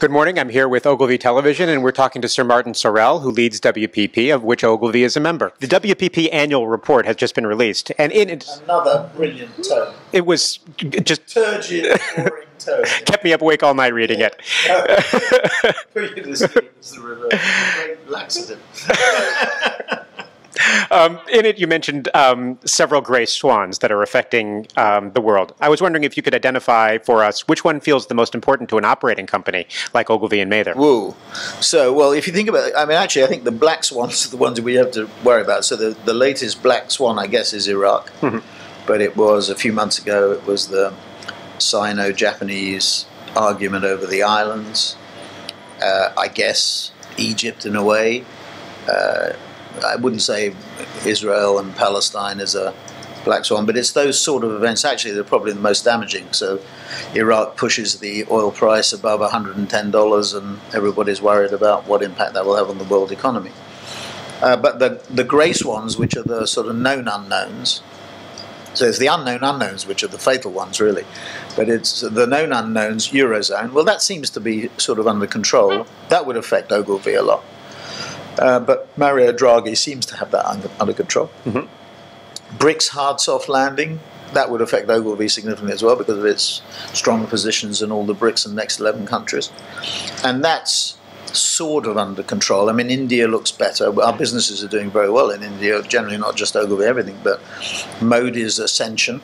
Good morning. I'm here with Ogilvy Television, and we're talking to Sir Martin Sorrell, who leads WPP, of which Ogilvy is a member. The WPP annual report has just been released, and in it... Another brilliant tone. It was just... Turgid, boring tone. Kept me up awake all night reading it. Put you to sleep is the reverse. Great laxative. In it, you mentioned several grey swans that are affecting the world. I was wondering if you could identify for us which one feels the most important to an operating company like Ogilvy and Mather. Whoa. So, well, if you think about it, I mean, actually, I think the black swans are the ones we have to worry about. So the latest black swan, I guess, is Iraq. Mm-hmm. But it was, a few months ago, it was the Sino-Japanese argument over the islands. I guess Egypt, in a way. I wouldn't say Israel and Palestine is a black swan, but it's those sort of events actually that are probably the most damaging. So Iraq pushes the oil price above $110 and everybody's worried about what impact that will have on the world economy. But the grey swans, which are the sort of known unknowns, so it's the unknown unknowns which are the fatal ones really, but it's the known unknowns, Eurozone, well that seems to be sort of under control. That would affect Ogilvy a lot. But Mario Draghi seems to have that under control. Mm-hmm. BRICS hard soft landing, that would affect Ogilvy significantly as well because of its strong positions in all the BRICS and next 11 countries. And that's sort of under control. I mean, India looks better. Our businesses are doing very well in India, generally not just Ogilvy everything, but Modi's ascension,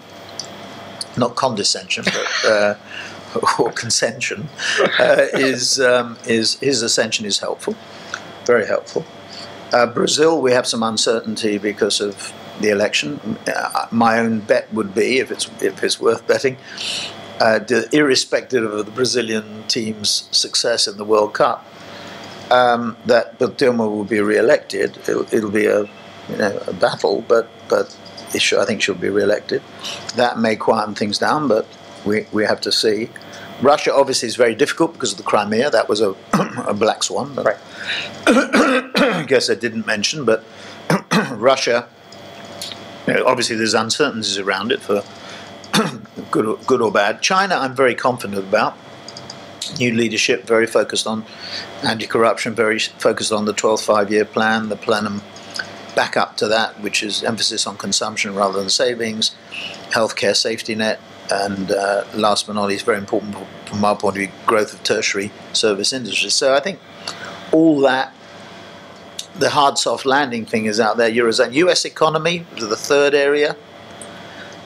not condescension, but or consension, his ascension is helpful. Very helpful. Brazil, we have some uncertainty because of the election. My own bet would be, if it's worth betting, irrespective of the Brazilian team's success in the World Cup, that Dilma will be re-elected. It'll be a battle, but I think she'll be re-elected. That may quieten things down, but we have to see. Russia obviously is very difficult because of the Crimea. That was a black swan. But right. I guess I didn't mention, but Russia, obviously there's uncertainties around it for good or bad. China, I'm very confident about. New leadership, very focused on anti-corruption, very focused on the 12th five-year plan, the plenum back up to that, which is emphasis on consumption rather than savings, healthcare safety net, and last but not least, very important from our point of view, growth of tertiary service industry. So I think all that, the hard soft landing thing is out there. Eurozone, US economy, the third area,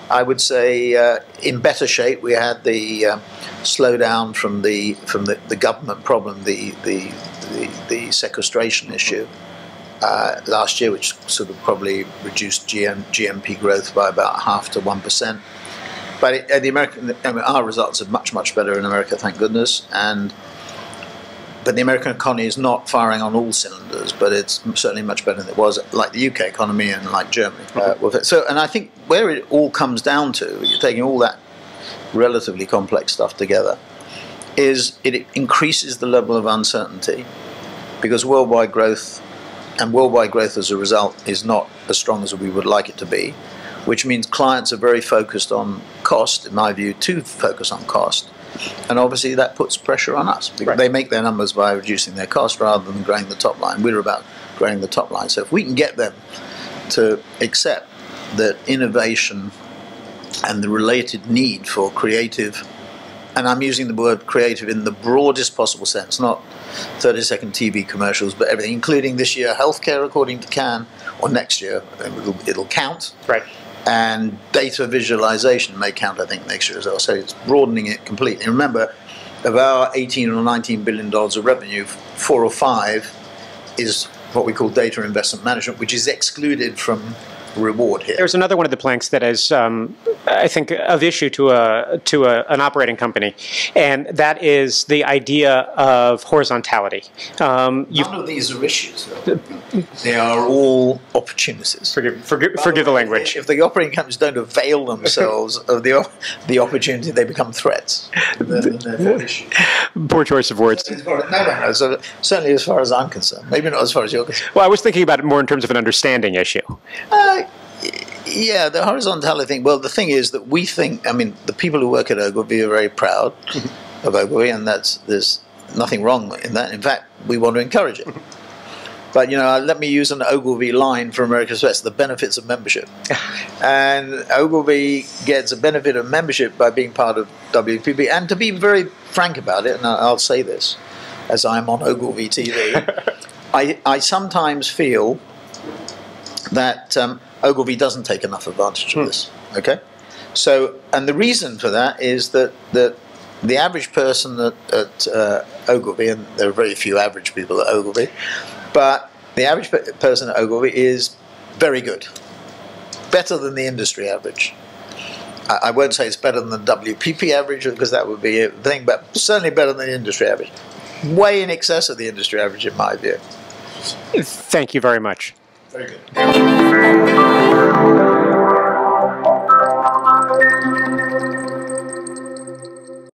I would say in better shape. We had the slowdown from the government problem, the sequestration issue last year, which sort of probably reduced GMP growth by about 0.5 to 1%. But our results are much better in America, thank goodness. But the American economy is not firing on all cylinders, but it's certainly much better than it was, like the UK economy and like Germany. And I think where it all comes down to, you're taking all that relatively complex stuff together, is it increases the level of uncertainty because worldwide growth as a result is not as strong as we would like it to be, which means clients are very focused on cost, in my view, too focused on cost. And obviously that puts pressure on us because they make their numbers by reducing their cost rather than growing the top line. We're about growing the top line. So if we can get them to accept that innovation and the related need for creative, and I'm using the word creative in the broadest possible sense, not 30-second TV commercials, but everything, including this year healthcare, according to Cannes, or next year, it'll count. Right. And data visualization may count, I think, next year as well. So it's broadening it completely. And remember, of our $18 or $19 billion of revenue, 4 or 5 is what we call data investment management, which is excluded from reward here. There's another one of the planks that is, I think, of issue to an operating company, and that is the idea of horizontality. None of these are issues, though. They are all opportunities. Forgive the language. If the operating companies don't avail themselves of the opportunity, they become threats. They're issues. Poor choice of words. No. So, certainly as far as I'm concerned. Maybe not as far as you're concerned. Well, I was thinking about it more in terms of an understanding issue. Yeah, the horizontality thing. Well, the thing is that we think, I mean, the people who work at Ogilvy are very proud of Ogilvy, and that's nothing wrong in that. In fact, we want to encourage it. But, you know, let me use an Ogilvy line from American Express, the benefits of membership. And Ogilvy gets a benefit of membership by being part of WPP. And to be very frank about it, and I'll say this, as I'm on Ogilvy TV, I sometimes feel that Ogilvy doesn't take enough advantage of this. Okay? So, and the reason for that is that the average person at Ogilvy, and there are very few average people at Ogilvy, but the average person at Ogilvy is very good. Better than the industry average. I won't say it's better than the WPP average, because that would be a thing, but certainly better than the industry average. Way in excess of the industry average, in my view. Thank you very much. Very good.